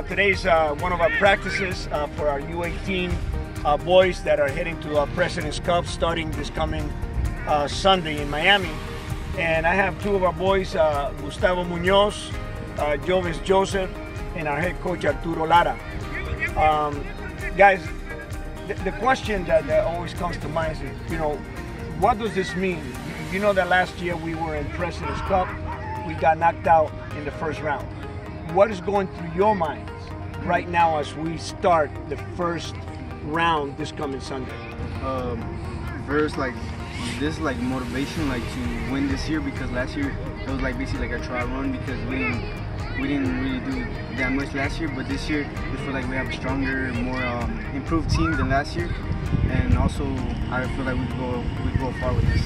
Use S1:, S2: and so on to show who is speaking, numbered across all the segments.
S1: today's one of our practices for our U18 boys that are heading to President's Cup starting this coming Sunday in Miami. And I have two of our boys, Gustavo Munoz, Jovis Joseph, and our head coach Arturo Lara. Guys, the question that always comes to mind is, what does this mean? You know that last year we were in President's Cup, we got knocked out in the first round. What is going through your minds right now as we start the first round this coming Sunday?
S2: First, this is motivation, to win this year, because last year it was basically a trial run because we didn't really do that much last year. But this year we feel like we have a stronger, more improved team than last year, and also I feel like we go far with this.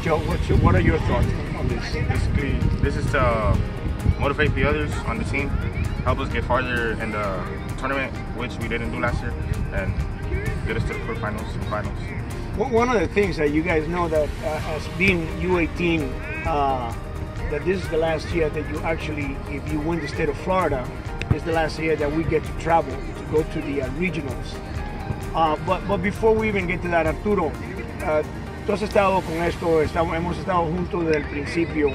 S1: Joe, what are your thoughts on this?
S3: Basically, this is to motivate the others on the team, help us get farther in the tournament, which we didn't do last year, and get us to the quarterfinals and finals.
S1: Well, one of the things that you guys know that as being U18, that this is the last year that you actually, if you win the state of Florida, is the last year that we get to travel, to go to the regionals. But before we even get to that, Arturo, tú has estado con esto, hemos estado juntos desde el principio.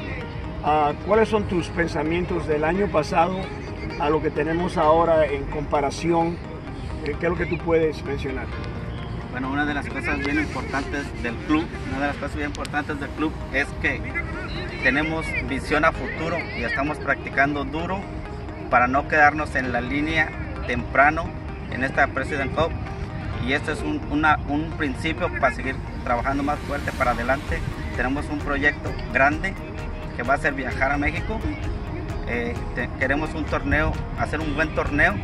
S1: ¿Cuáles son tus pensamientos del año pasado a lo que tenemos ahora en comparación? ¿Qué es lo que tú puedes mencionar?
S4: Bueno, una de las cosas bien importantes del club, es que tenemos visión a futuro y estamos practicando duro para no quedarnos en la línea temprano en esta President Cup. Y este es un principio para seguir trabajando más fuerte para adelante. Tenemos un proyecto grande que va a ser viajar a México. Queremos un torneo, hacer un buen torneo.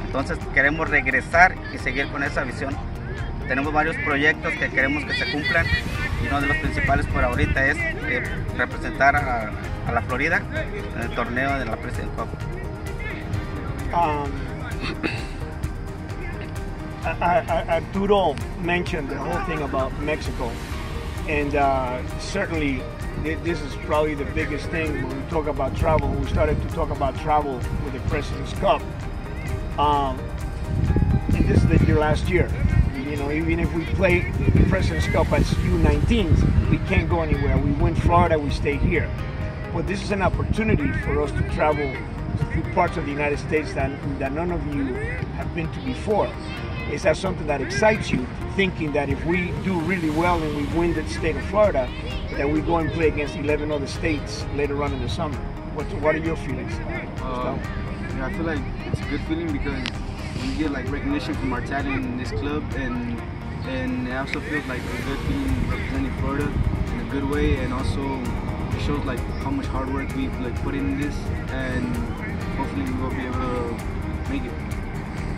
S4: Entonces queremos regresar y seguir con esa visión. Tenemos varios proyectos que queremos que se cumplan, y uno de los principales por ahorita es representar a la Florida en el torneo de la President Cup.
S1: Arturo mentioned the whole thing about Mexico, and certainly this is probably the biggest thing when we talk about travel. We started to talk about travel with the President's Cup, and this is your last year. Even if we play the President's Cup as U19s, we can't go anywhere. We win Florida, we stay here. But this is an opportunity for us to travel to parts of the United States that none of you have been to before. Is that something that excites you, thinking that if we do really well and we win the state of Florida, that we go and play against 11 other states later on in the summer? What are your feelings?
S2: Yeah, I feel like it's a good feeling because we get recognition from our talent in this club, and it also feels like a good feeling representing Florida in a good way, and also it shows how much hard work we've put in this, and hopefully we will be able to make it.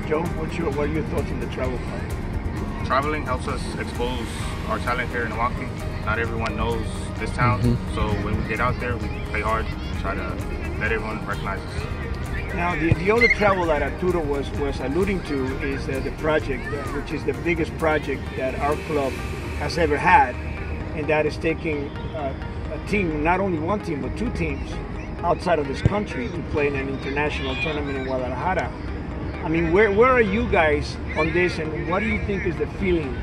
S1: Joe, what are your thoughts on the travel part?
S3: Traveling helps us expose our talent here in Milwaukee. Not everyone knows this town, so when we get out there, we play hard and try to let everyone recognize us.
S1: Now, the other travel that Arturo was alluding to is the project, which is the biggest project that our club has ever had, and that is taking a team, not only one team, but two teams outside of this country to play in an international tournament in Guadalajara. I mean, where are you guys on this, and what do you think is the feeling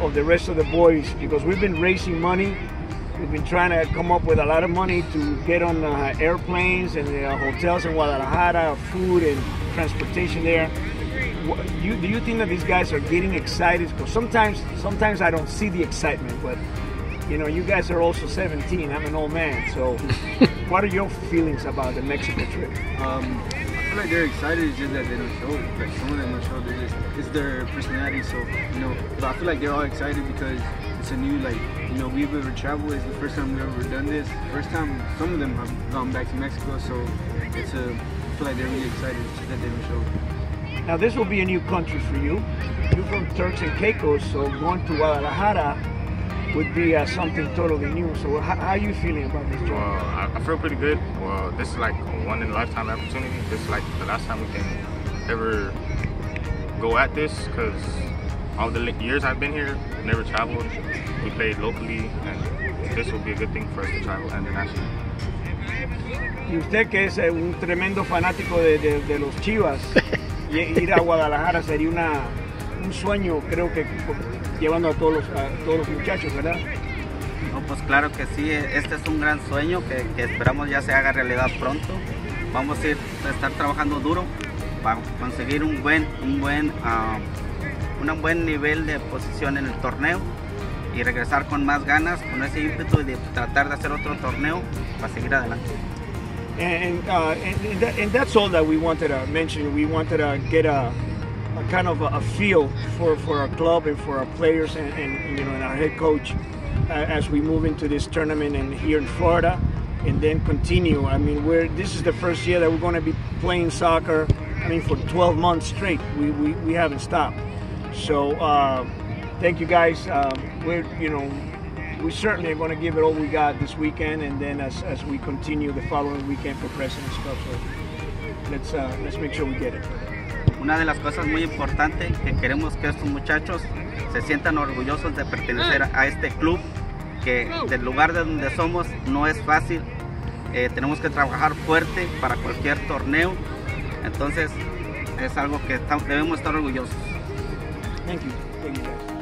S1: of the rest of the boys? Because we've been raising money. We've been trying to come up with a lot of money to get on airplanes and hotels in Guadalajara, food and transportation there. Do you think that these guys are getting excited? Because sometimes I don't see the excitement, but you guys are also 17. I'm an old man, so what are your feelings about the Mexico trip?
S2: I feel like they're excited. It's just that they don't show it. Some of them don't show it. It's their personality. So but I feel like they're all excited because it's a new we've ever traveled. It's the first time we've ever done this. First time some of them have gone back to Mexico. So I feel like they're really excited. It's just that they don't show it.
S1: Now this will be a new country for you. You're from Turks and Caicos, so going to Guadalajara would be something totally new. So how are you feeling about this job?
S3: Well, I feel pretty good. Well, this is a one-in-a-lifetime opportunity. This is the last time we can ever go at this, because all the years I've been here, never traveled. We played locally, and this will be a good thing for us to travel internationally.
S1: Y usted que es un tremendo fanático de los Chivas, ir a Guadalajara sería un sueño, creo que llevando a todos los muchachos, ¿verdad?
S4: No, pues claro que sí, este es un gran sueño que esperamos ya se haga realidad pronto. Vamos a estar trabajando duro para conseguir un buen nivel de posición en el torneo y regresar con más ganas, con ese ímpetu de tratar de hacer otro torneo para seguir adelante.
S1: And that's all that we wanted to mention. We wanted to get a kind of a feel for our club and for our players and and our head coach as we move into this tournament and here in Florida, and then continue. I mean, this is the first year that we're going to be playing soccer. I mean, for 12 months straight, we haven't stopped. So thank you guys. We certainly are going to give it all we got this weekend, and then as we continue the following weekend for President's Cup. So let's make sure we get it.
S4: Una de las cosas muy importantes que queremos que estos muchachos se sientan orgullosos de pertenecer a este club, que del lugar de donde somos no es fácil. Tenemos que trabajar fuerte para cualquier torneo, entonces es algo que debemos estar orgullosos.
S1: Thank you. Thank you guys.